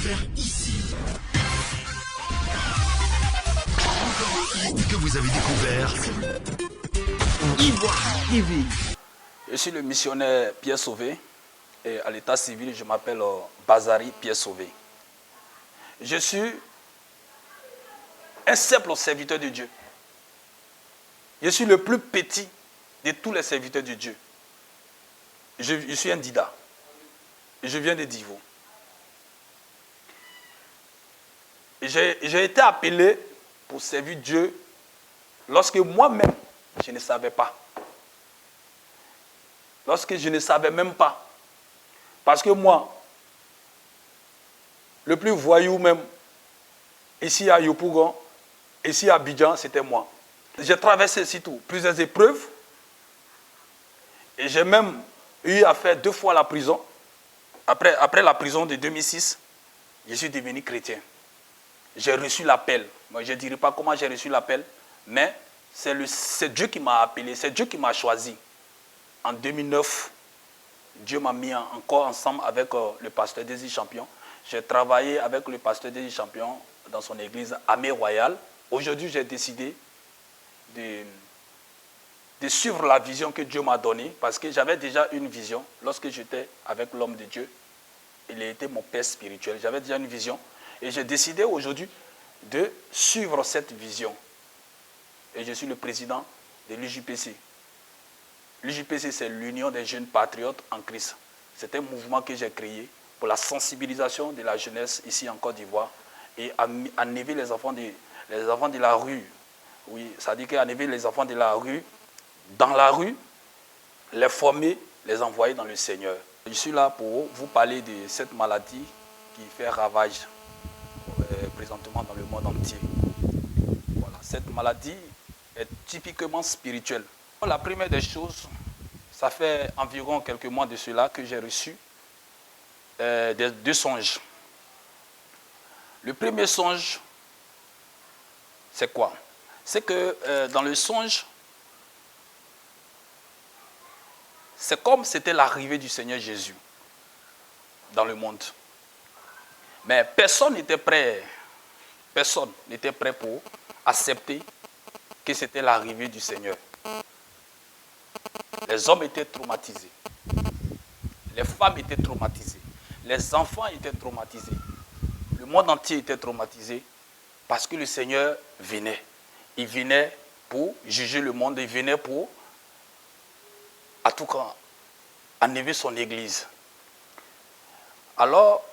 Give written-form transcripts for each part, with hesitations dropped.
découvert ici. Que vous avez découvert Ivoire TV. Je suis le missionnaire Pierre Sauvé et à l'état civil, je m'appelle Bazari Pierre Sauvé. Je suis un simple serviteur de Dieu. Je suis le plus petit de tous les serviteurs de Dieu. Je suis un Dida. Et je viens de Divo. J'ai été appelé pour servir Dieu lorsque moi-même, je ne savais pas. Lorsque je ne savais même pas. Parce que moi, le plus voyou même, ici à Yopougon, ici à Abidjan, c'était moi. J'ai traversé surtout plusieurs épreuves. Et j'ai même eu à faire 2 fois la prison. Après la prison de 2006, je suis devenu chrétien. J'ai reçu l'appel. Moi, je ne dirai pas comment j'ai reçu l'appel, mais c'est Dieu qui m'a appelé, c'est Dieu qui m'a choisi. En 2009, Dieu m'a mis encore ensemble avec le pasteur Désir Champion. J'ai travaillé avec le pasteur Désir Champion dans son église Amé Royal. Aujourd'hui, j'ai décidé de suivre la vision que Dieu m'a donnée, parce que j'avais déjà une vision lorsque j'étais avec l'homme de Dieu. Il était mon père spirituel. J'avais déjà une vision et j'ai décidé aujourd'hui de suivre cette vision. Et je suis le président de l'UJPC. L'UJPC, c'est l'Union des jeunes patriotes en Christ. C'est un mouvement que j'ai créé pour la sensibilisation de la jeunesse ici en Côte d'Ivoire et enlever les enfants de la rue. Oui, ça dit qu'enlever les enfants de la rue, dans la rue, les former, les envoyer dans le Seigneur. Je suis là pour vous parler de cette maladie qui fait ravage présentement dans le monde entier. Voilà. Cette maladie est typiquement spirituelle. La première des choses, ça fait environ quelques mois de cela que j'ai reçu 2 songes. Le premier songe, c'est quoi? C'est que dans le songe, c'est comme c'était l'arrivée du Seigneur Jésus dans le monde. Mais personne n'était prêt pour accepter que c'était l'arrivée du Seigneur. Les hommes étaient traumatisés. Les femmes étaient traumatisées. Les enfants étaient traumatisés. Le monde entier était traumatisé parce que le Seigneur venait. Il venait pour juger le monde. Il venait pour, à tout cas, enlever son église. Alors,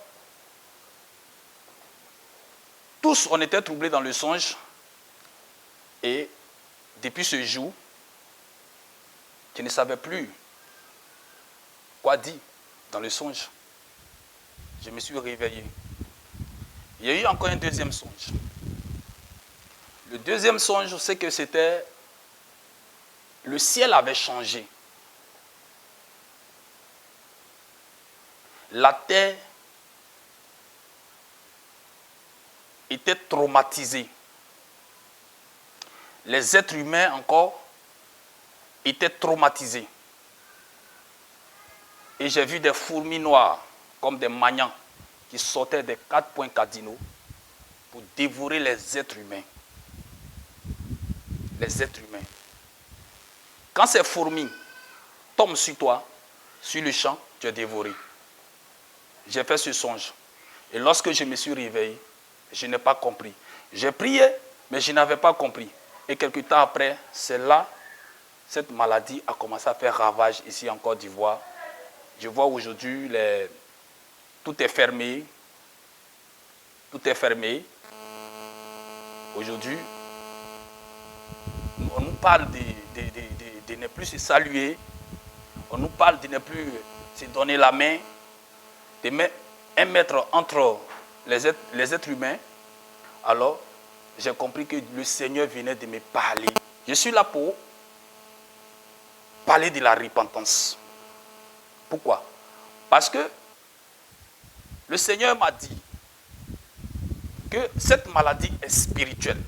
tous, on était troublés dans le songe. Et depuis ce jour, je ne savais plus quoi dire dans le songe. Je me suis réveillé. Il y a eu encore un deuxième songe. Le deuxième songe, c'est que c'était... Le ciel avait changé. La terre était traumatisée. Les êtres humains encore étaient traumatisés. Et j'ai vu des fourmis noires, comme des magnans, qui sortaient des 4 points cardinaux pour dévorer les êtres humains. Les êtres humains. Quand ces fourmis tombent sur toi, sur le champ, tu es dévoré. J'ai fait ce songe. Et lorsque je me suis réveillé, je n'ai pas compris. J'ai prié, mais je n'avais pas compris. Et quelque temps après, c'est là, cette maladie a commencé à faire ravage ici en Côte d'Ivoire. Je vois aujourd'hui, tout est fermé. Tout est fermé. Aujourd'hui, on nous parle de ne plus se saluer. On nous parle de ne plus se donner la main. De mettre 1 mètre entre les êtres humains. Alors, j'ai compris que le Seigneur venait de me parler. Je suis là pour parler de la repentance. Pourquoi? Parce que le Seigneur m'a dit que cette maladie est spirituelle.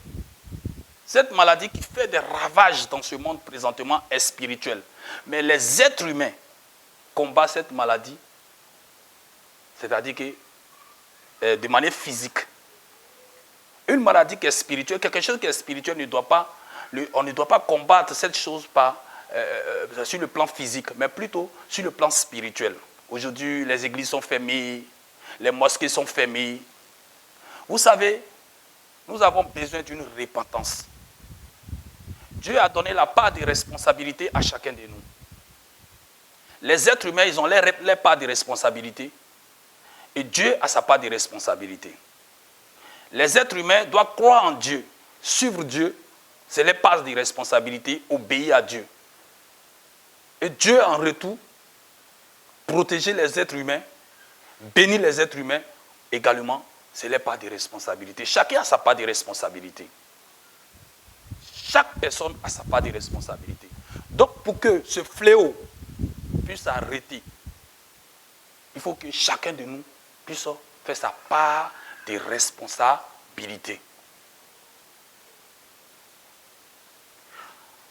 Cette maladie qui fait des ravages dans ce monde présentement est spirituelle. Mais les êtres humains combattent cette maladie. C'est-à-dire que de manière physique. Une maladie qui est spirituelle, quelque chose qui est spirituel, on ne doit pas combattre cette chose sur le plan physique, mais plutôt sur le plan spirituel. Aujourd'hui, les églises sont fermées, les mosquées sont fermées. Vous savez, nous avons besoin d'une repentance. Dieu a donné la part de responsabilité à chacun de nous. Les êtres humains, ils ont leur part de responsabilité. Et Dieu a sa part de responsabilité. Les êtres humains doivent croire en Dieu, suivre Dieu. C'est leur part de responsabilité, obéir à Dieu. Et Dieu, en retour, protéger les êtres humains, bénir les êtres humains, également, c'est leur part de responsabilité. Chacun a sa part de responsabilité. Chaque personne a sa part de responsabilité. Donc, pour que ce fléau puisse arrêter, il faut que chacun de nous puisse faire sa part de responsabilité.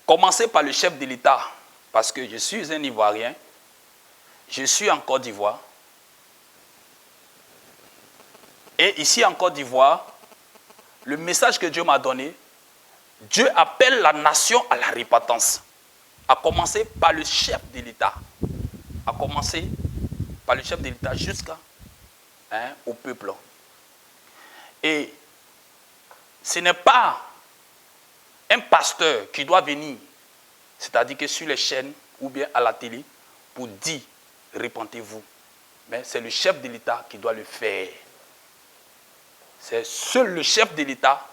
Commencez par le chef de l'État, parce que je suis un Ivoirien, je suis en Côte d'Ivoire, et ici en Côte d'Ivoire, le message que Dieu m'a donné, Dieu appelle la nation à la repentance, à commencer par le chef de l'État, à commencer par le chef de l'État jusqu'au peuple. Et ce n'est pas un pasteur qui doit venir, c'est-à-dire que sur les chaînes ou bien à la télé, pour dire « repentez-vous ». Mais c'est le chef de l'État qui doit le faire. C'est seul le chef de l'État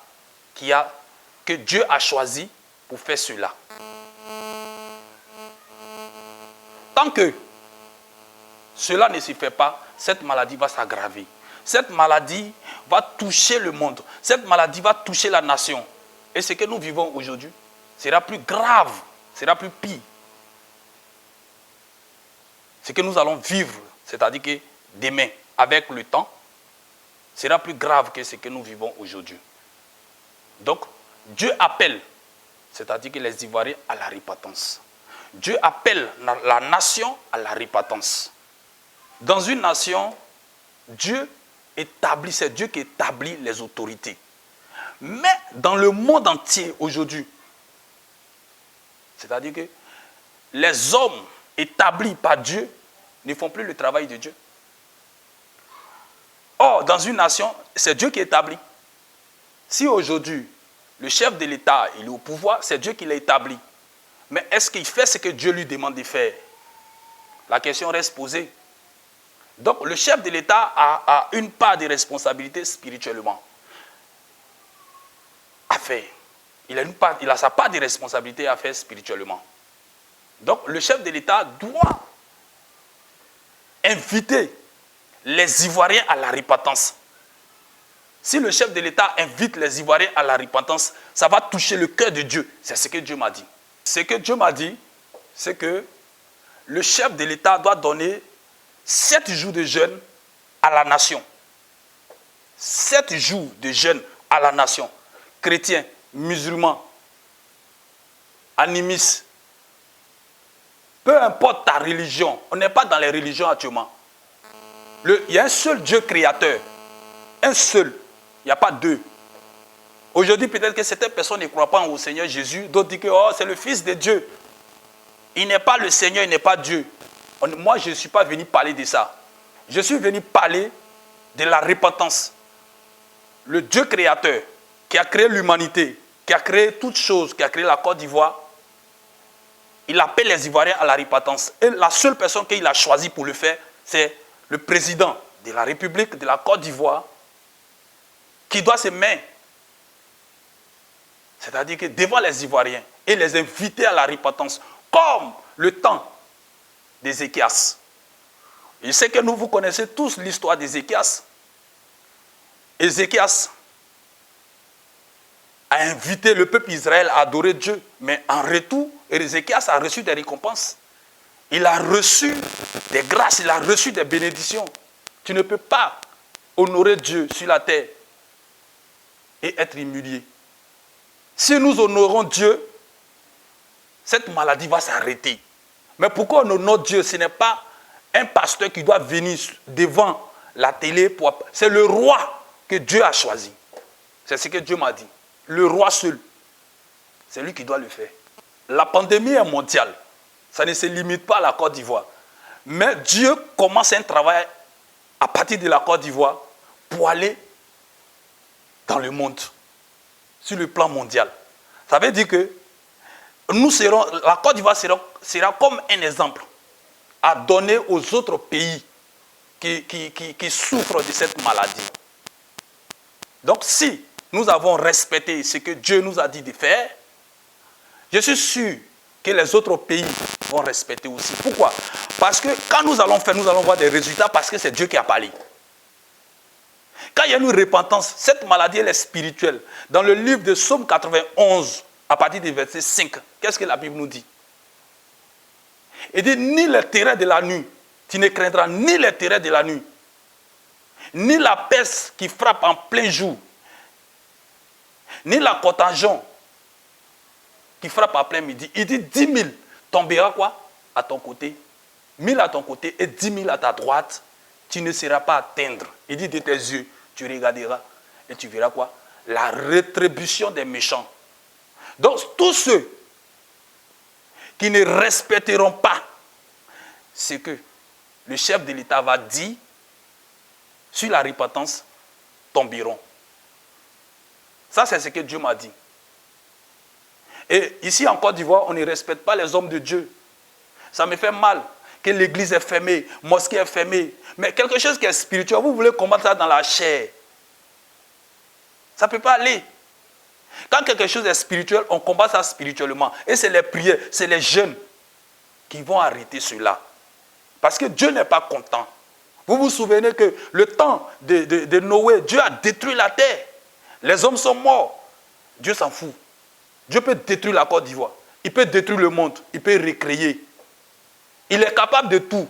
que Dieu a choisi pour faire cela. Tant que cela ne se fait pas, cette maladie va s'aggraver. Cette maladie va toucher le monde. Cette maladie va toucher la nation. Et ce que nous vivons aujourd'hui sera plus grave, sera plus pire. Ce que nous allons vivre, c'est-à-dire que demain, avec le temps, sera plus grave que ce que nous vivons aujourd'hui. Donc, Dieu appelle, c'est-à-dire que les Ivoiriens à la repentance. Dieu appelle la nation à la repentance. Dans une nation, c'est Dieu qui établit les autorités. Mais dans le monde entier aujourd'hui, c'est-à-dire que les hommes établis par Dieu ne font plus le travail de Dieu. Or, dans une nation, c'est Dieu qui établit. Si aujourd'hui, le chef de l'État il est au pouvoir, c'est Dieu qui l'a établi. Mais est-ce qu'il fait ce que Dieu lui demande de faire? La question reste posée. Donc, le chef de l'État a une part de responsabilité spirituellement à faire. Il a sa part de responsabilité à faire spirituellement. Donc, le chef de l'État doit inviter les Ivoiriens à la repentance. Si le chef de l'État invite les Ivoiriens à la repentance, ça va toucher le cœur de Dieu. C'est ce que Dieu m'a dit. Ce que Dieu m'a dit, c'est que le chef de l'État doit donner 7 jours de jeûne à la nation. 7 jours de jeûne à la nation. Chrétiens, musulmans, animistes, peu importe ta religion, on n'est pas dans les religions actuellement. Il y a un seul Dieu créateur. Un seul. Il n'y a pas deux. Aujourd'hui, peut-être que certaines personnes ne croient pas au Seigneur Jésus. D'autres disent que c'est le Fils de Dieu. Il n'est pas le Seigneur, il n'est pas Dieu. Moi, je ne suis pas venu parler de ça. Je suis venu parler de la repentance. Le Dieu créateur qui a créé l'humanité, qui a créé toutes choses, qui a créé la Côte d'Ivoire, il appelle les Ivoiriens à la repentance. Et la seule personne qu'il a choisie pour le faire, c'est le président de la République de la Côte d'Ivoire qui doit se mettre, c'est-à-dire que devant les Ivoiriens et les inviter à la repentance, comme le temps d'Ézéchias. Je sais que vous connaissez tous l'histoire d'Ézéchias. Ézéchias a invité le peuple Israël à adorer Dieu, mais en retour, Ézéchias a reçu des récompenses. Il a reçu des grâces, il a reçu des bénédictions. Tu ne peux pas honorer Dieu sur la terre et être humilié. Si nous honorons Dieu, cette maladie va s'arrêter. Mais pourquoi on honore Dieu? Ce n'est pas un pasteur qui doit venir devant la télé. C'est le roi que Dieu a choisi. C'est ce que Dieu m'a dit. Le roi seul. C'est lui qui doit le faire. La pandémie est mondiale. Ça ne se limite pas à la Côte d'Ivoire. Mais Dieu commence un travail à partir de la Côte d'Ivoire pour aller dans le monde, sur le plan mondial. Ça veut dire que la Côte d'Ivoire sera comme un exemple à donner aux autres pays qui souffrent de cette maladie. Donc si nous avons respecté ce que Dieu nous a dit de faire, je suis sûr que les autres pays vont respecter aussi. Pourquoi? Parce que quand nous allons faire, nous allons voir des résultats parce que c'est Dieu qui a parlé. Quand il y a une repentance, cette maladie elle est spirituelle. Dans le livre de Psaume 91, à partir du verset 5, qu'est-ce que la Bible nous dit? Il dit, ni les terreurs de la nuit, tu ne craindras ni les terreurs de la nuit, ni la peste qui frappe en plein jour, ni la contagion qui frappe à plein midi. Il dit 10 000 tombera quoi? À ton côté. 1000 à ton côté et 10 000 à ta droite. Tu ne seras pas atteindre. Il dit de tes yeux, tu regarderas et tu verras quoi? La rétribution des méchants. Donc tous ceux qui ne respecteront pas ce que le chef de l'État va dire sur la repentance tomberont. Ça, c'est ce que Dieu m'a dit. Et ici en Côte d'Ivoire, on ne respecte pas les hommes de Dieu. Ça me fait mal que l'église est fermée, mosquée est fermée. Mais quelque chose qui est spirituel, vous voulez combattre ça dans la chair. Ça ne peut pas aller. Quand quelque chose est spirituel, on combat ça spirituellement. Et c'est les prières, c'est les jeunes qui vont arrêter cela. Parce que Dieu n'est pas content. Vous vous souvenez que le temps de Noé, Dieu a détruit la terre. Les hommes sont morts. Dieu s'en fout. Dieu peut détruire la Côte d'Ivoire. Il peut détruire le monde. Il peut recréer. Il est capable de tout.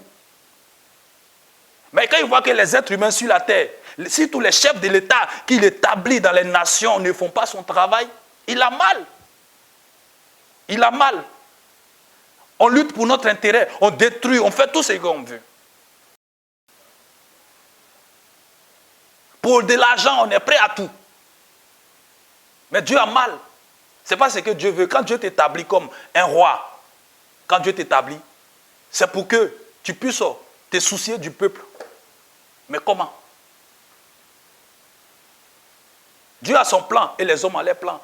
Mais quand il voit que les êtres humains sur la terre, si tous les chefs de l'État qu'il établit dans les nations ne font pas son travail, il a mal. Il a mal. On lutte pour notre intérêt, on détruit, on fait tout ce qu'on veut. Pour de l'argent, on est prêt à tout. Mais Dieu a mal. Ce n'est pas ce que Dieu veut. Quand Dieu t'établit comme un roi, quand Dieu t'établit, c'est pour que tu puisses te soucier du peuple. Mais comment? Dieu a son plan et les hommes ont leurs plans.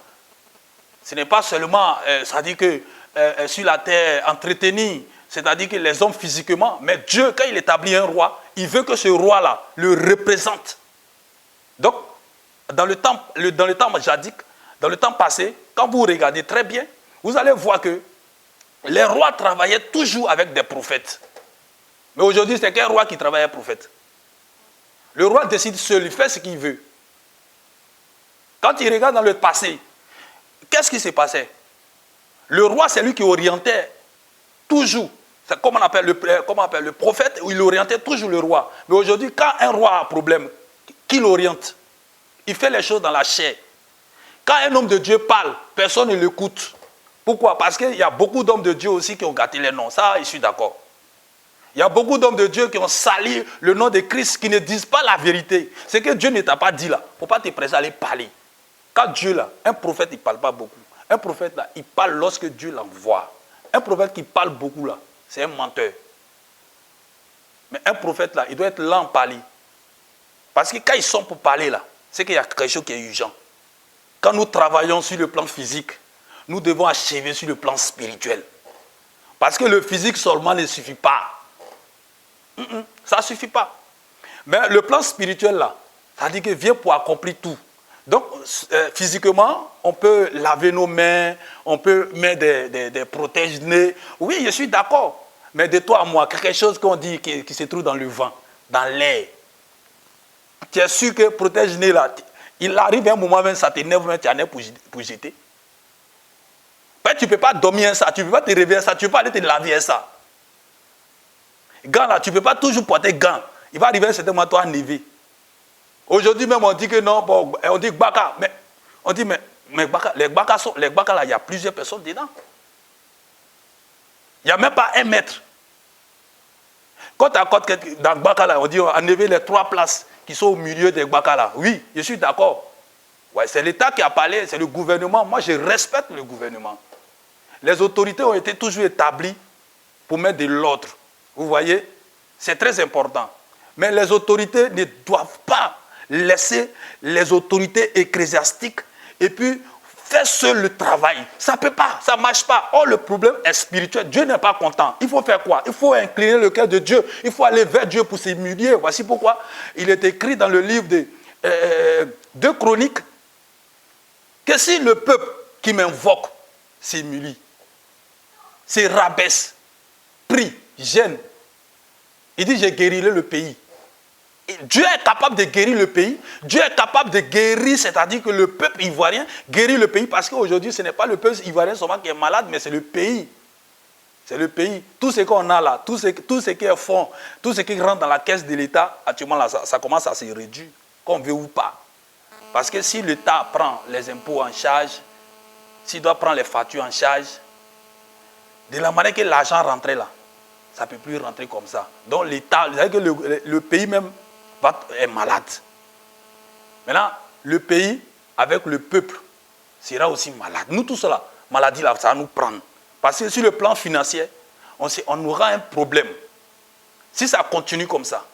Ce n'est pas seulement, c'est-à-dire que sur la terre, entretenir, c'est-à-dire que les hommes physiquement, mais Dieu, quand il établit un roi, il veut que ce roi-là le représente. Donc, dans le temps jadique, dans le temps passé, quand vous regardez très bien, vous allez voir que les rois travaillaient toujours avec des prophètes. Mais aujourd'hui, c'est qu'un roi qui travaille avec un prophète. Le roi décide seul, il fait ce qu'il veut. Quand il regarde dans le passé, qu'est-ce qui s'est passé? Le roi, c'est lui qui orientait toujours. C'est comme on appelle le prophète, où il orientait toujours le roi. Mais aujourd'hui, quand un roi a un problème, qui l'oriente? Il fait les choses dans la chair. Quand un homme de Dieu parle, personne ne l'écoute. Pourquoi? Parce qu'il y a beaucoup d'hommes de Dieu aussi qui ont gâté les noms. Ça, je suis d'accord. Il y a beaucoup d'hommes de Dieu qui ont sali le nom de Christ, qui ne disent pas la vérité. Ce que Dieu ne t'a pas dit là. Il ne faut pas te presser à aller parler. Quand Dieu là, un prophète, il ne parle pas beaucoup. Un prophète là, il parle lorsque Dieu l'envoie. Un prophète qui parle beaucoup là, c'est un menteur. Mais un prophète là, il doit être lent à parler. Parce que quand ils sont pour parler là, c'est qu'il y a quelque chose qui est urgent. Quand nous travaillons sur le plan physique, nous devons achever sur le plan spirituel. Parce que le physique seulement ne suffit pas. Ça ne suffit pas. Mais le plan spirituel là, ça dit que vient pour accomplir tout. Donc, physiquement, on peut laver nos mains, on peut mettre des protège-nez. Oui, je suis d'accord. Mais de toi à moi, quelque chose qu'on dit qui se trouve dans le vent, dans l'air. Tu es sûr que protège-nez là, il arrive un moment même, ça t'énerve, tu en es pour jeter. Ben, tu ne peux pas dormir ça, tu ne peux pas te réveiller ça, tu ne peux pas aller te laver ça. Gants là, tu ne peux pas toujours porter gants. Il va arriver un certain moment, toi, enlever. Aujourd'hui même, on dit que non, bon, on dit Gbaka, mais on dit, mais Gbaka, les Gbaka là, il y a plusieurs personnes dedans. Il n'y a même pas 1 mètre. Quand tu accordes dans Gbakala, on dit enlever les 3 places qui sont au milieu des Gbakala. Oui, je suis d'accord. Ouais, c'est l'État qui a parlé, c'est le gouvernement. Moi, je respecte le gouvernement. Les autorités ont été toujours établies pour mettre de l'ordre. Vous voyez, c'est très important. Mais les autorités ne doivent pas laisser les autorités ecclésiastiques et puis faire seul le travail. Ça ne peut pas, ça ne marche pas. Or, le problème est spirituel. Dieu n'est pas content. Il faut faire quoi? Il faut incliner le cœur de Dieu. Il faut aller vers Dieu pour s'humilier. Voici pourquoi il est écrit dans le livre de 2 Chroniques que si le peuple qui m'invoque s'humilie, se rabaisse, prie, gêne, il dit, j'ai guéri le pays. Et Dieu est capable de guérir le pays. Dieu est capable de guérir, c'est-à-dire que le peuple ivoirien guérit le pays. Parce qu'aujourd'hui, ce n'est pas le peuple ivoirien seulement qui est malade, mais c'est le pays. C'est le pays. Tout ce qu'on a là, tout ce qui est fonds, tout ce qui rentre dans la caisse de l'État, actuellement, là, ça commence à se réduire, qu'on veut ou pas. Parce que si l'État prend les impôts en charge, s'il doit prendre les factures en charge, de la manière que l'argent rentrait là, ça ne peut plus rentrer comme ça. Donc l'État, vous savez que le pays même est malade. Maintenant, le pays avec le peuple sera aussi malade. Nous tous là, maladie là, ça va nous prendre. Parce que sur le plan financier, on aura un problème. Si ça continue comme ça,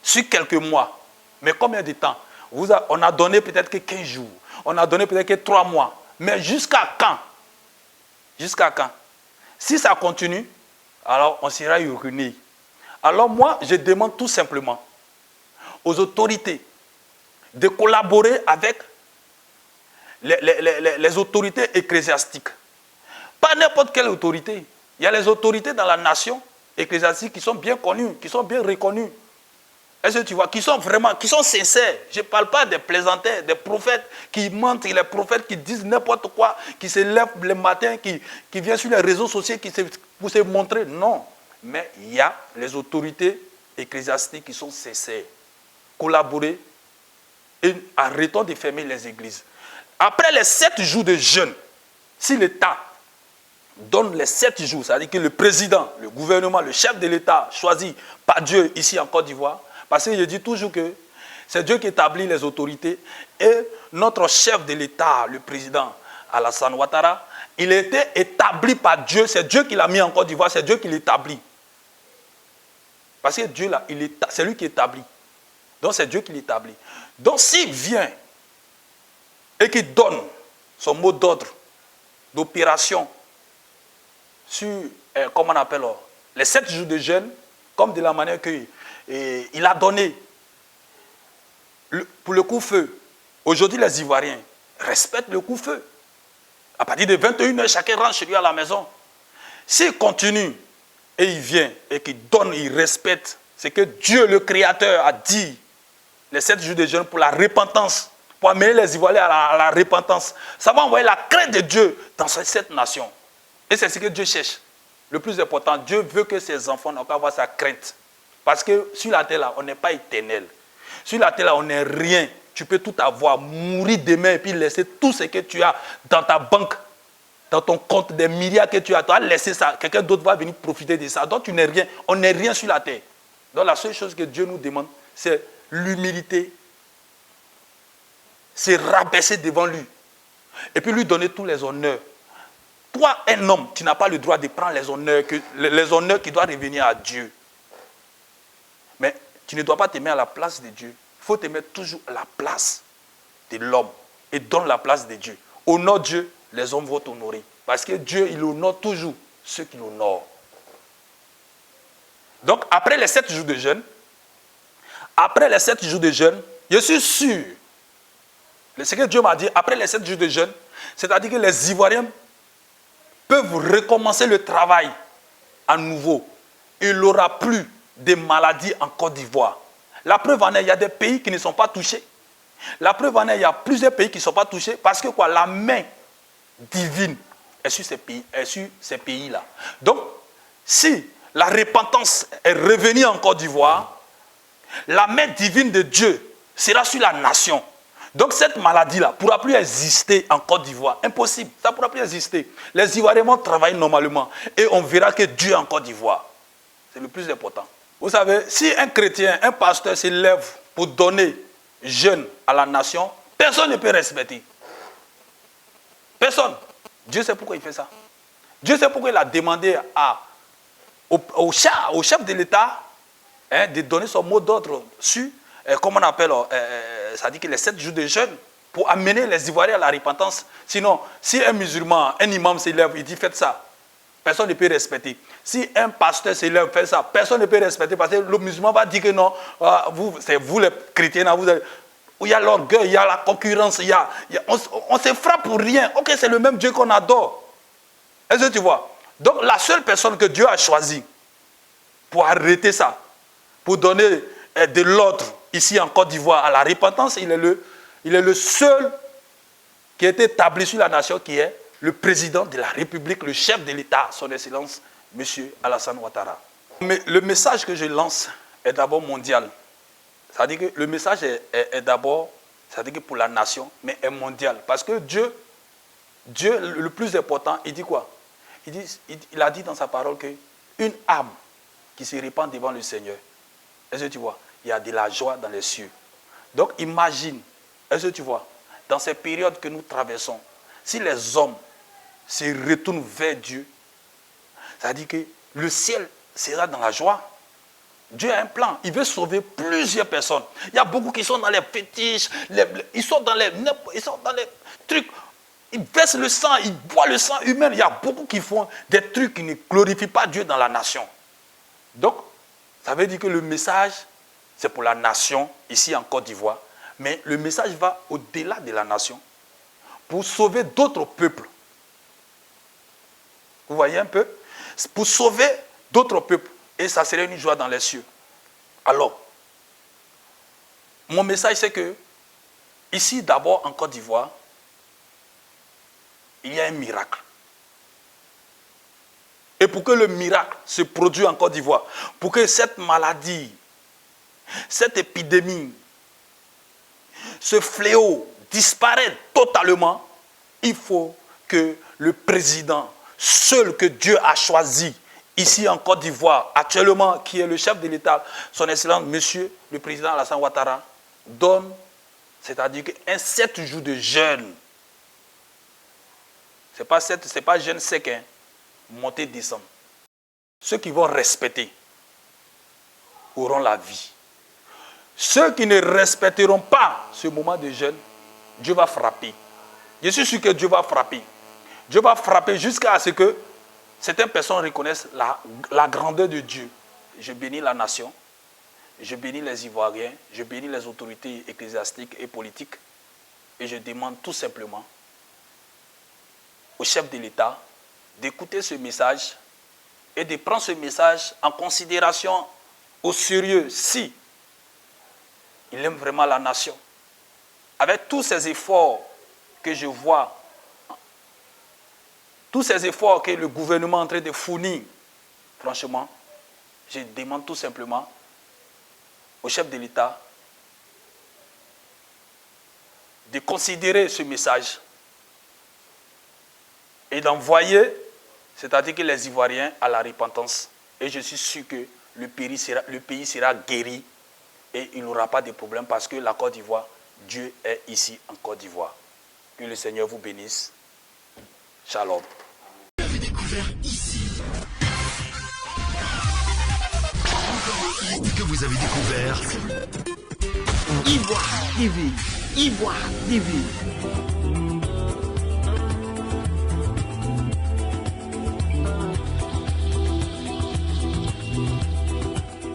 sur quelques mois, mais combien de temps? On a donné peut-être que 15 jours, on a donné peut-être que 3 mois. Mais jusqu'à quand? Jusqu'à quand? Si ça continue, alors on sera ruiné. Alors moi, je demande tout simplement aux autorités de collaborer avec les autorités ecclésiastiques. Pas n'importe quelle autorité. Il y a les autorités dans la nation ecclésiastique qui sont bien connues, qui sont bien reconnues. Est-ce que tu vois, qui sont sincères. Je ne parle pas des plaisantins, des prophètes qui mentent, les prophètes qui disent n'importe quoi, qui se lèvent le matin, qui viennent sur les réseaux sociaux pour se montrer. Non. Mais il y a les autorités ecclésiastiques qui sont sincères. Collaborer et arrêtons de fermer les églises. Après les 7 jours de jeûne, si l'État donne les 7 jours, c'est-à-dire que le président, le gouvernement, le chef de l'État choisi par Dieu ici en Côte d'Ivoire, parce que je dis toujours que c'est Dieu qui établit les autorités et notre chef de l'État, le président Alassane Ouattara, il a été établi par Dieu, c'est Dieu qui l'a mis en Côte d'Ivoire, c'est Dieu qui l'établit. Parce que Dieu là, c'est lui qui établit. Donc c'est Dieu qui l'établit. Donc s'il vient et qu'il donne son mot d'ordre, d'opération, sur, comment on appelle, les 7 jours de jeûne, comme de la manière qu'il a donné pour le coup-feu. Aujourd'hui, les Ivoiriens respectent le coup-feu. À partir de 21h, chacun rentre chez lui à la maison. S'il continue et il vient et qu'il donne, il respecte ce que Dieu, le Créateur, a dit, les 7 jours de jeûne pour la repentance, pour amener les Ivoiriens à la repentance, ça va envoyer la crainte de Dieu dans cette nation. Et c'est ce que Dieu cherche. Le plus important, Dieu veut que ses enfants n'ont pas avoir sa crainte. Parce que sur la terre, là, on n'est pas éternel. Sur la terre, là, on n'est rien. Tu peux tout avoir, mourir demain et puis laisser tout ce que tu as dans ta banque, dans ton compte, des milliards que tu as. Tu as laissé ça. Quelqu'un d'autre va venir profiter de ça. Donc tu n'es rien. On n'est rien sur la terre. Donc la seule chose que Dieu nous demande, c'est l'humilité. C'est rabaisser devant lui. Et puis lui donner tous les honneurs. Toi, un homme, tu n'as pas le droit de prendre les honneurs qui doivent revenir à Dieu. Mais tu ne dois pas te mettre à la place de Dieu. Il faut te mettre toujours à la place de l'homme. Et donne la place de Dieu. Honore Dieu, les hommes vont t'honorer. Parce que Dieu, il honore toujours ceux qui l'honorent. Donc, après les 7 jours de jeûne, je suis sûr, ce que Dieu m'a dit, après les 7 jours de jeûne, c'est-à-dire que les Ivoiriens peuvent recommencer le travail à nouveau. Il n'y aura plus de maladies en Côte d'Ivoire. La preuve en est, il y a des pays qui ne sont pas touchés. La preuve en est, il y a plusieurs pays qui ne sont pas touchés parce que quoi, la main divine est sur ces pays-là. Donc, si la repentance est revenue en Côte d'Ivoire, la main divine de Dieu sera sur la nation. Donc cette maladie-là ne pourra plus exister en Côte d'Ivoire. Impossible, ça ne pourra plus exister. Les Ivoiriens vont travailler normalement et on verra que Dieu est en Côte d'Ivoire. C'est le plus important. Vous savez, si un chrétien, un pasteur s'élève pour donner jeûne à la nation, personne ne peut respecter. Personne. Dieu sait pourquoi il fait ça. Dieu sait pourquoi il a demandé au chef de l'État de donner son mot d'ordre sur, comment on appelle, ça dit que les 7 jours de jeûne pour amener les Ivoiriens à la repentance. Sinon, si un musulman, un imam s'élève, il dit faites ça, personne ne peut respecter. Si un pasteur s'élève, fait ça, personne ne peut respecter parce que le musulman va dire que non, c'est vous les chrétiens, il y a l'orgueil, il y a la concurrence, on se frappe pour rien. Ok, c'est le même Dieu qu'on adore. Est-ce que tu vois? Donc la seule personne que Dieu a choisie pour arrêter ça, pour donner de l'ordre ici en Côte d'Ivoire à la repentance, il est le seul qui a été établi sur la nation, qui est le président de la République, le chef de l'État, son Excellence, M. Alassane Ouattara. Mais le message que je lance est d'abord mondial. C'est-à-dire que le message est d'abord, c'est-à-dire que pour la nation, mais est mondial. Parce que Dieu, le plus important, il dit quoi? Il a dit dans sa parole qu'une âme qui se répand devant le Seigneur, est-ce que tu vois? Il y a de la joie dans les cieux. Donc imagine, est-ce que tu vois, dans ces périodes que nous traversons, si les hommes se retournent vers Dieu, c'est-à-dire que le ciel sera dans la joie. Dieu a un plan, il veut sauver plusieurs personnes. Il y a beaucoup qui sont dans les fétiches, ils sont dans les trucs, ils versent le sang, ils boivent le sang humain. Il y a beaucoup qui font des trucs qui ne glorifient pas Dieu dans la nation. Donc, ça veut dire que le message, c'est pour la nation, ici en Côte d'Ivoire, mais le message va au-delà de la nation, pour sauver d'autres peuples. Vous voyez un peu? Pour sauver d'autres peuples. Et ça serait une joie dans les cieux. Alors, mon message c'est que, ici d'abord en Côte d'Ivoire, il y a un miracle. Et pour que le miracle se produise en Côte d'Ivoire, pour que cette maladie, cette épidémie, ce fléau disparaisse totalement, il faut que le président, seul que Dieu a choisi, ici en Côte d'Ivoire, actuellement, qui est le chef de l'État, son Excellence, Monsieur le Président Alassane Ouattara, donne, c'est-à-dire un 7 jours de jeûne. Ce n'est pas jeûne sec, hein, monter, descendre. Ceux qui vont respecter auront la vie. Ceux qui ne respecteront pas ce moment de jeûne, Dieu va frapper. Je suis sûr que Dieu va frapper. Dieu va frapper jusqu'à ce que certaines personnes reconnaissent la grandeur de Dieu. Je bénis la nation, je bénis les Ivoiriens, je bénis les autorités ecclésiastiques et politiques et je demande tout simplement au chef de l'État d'écouter ce message et de prendre ce message en considération au sérieux si il aime vraiment la nation. Avec tous ces efforts que je vois, tous ces efforts que le gouvernement est en train de fournir, franchement, je demande tout simplement au chef de l'État de considérer ce message et d'envoyer, c'est-à-dire que les Ivoiriens à la repentance. Et je suis sûr que le pays sera guéri et il n'aura pas de problème parce que la Côte d'Ivoire, Dieu est ici en Côte d'Ivoire. Que le Seigneur vous bénisse. Shalom. Vous avez découvert ici. Que vous avez découvert Ivoire TV. Ivoire TV.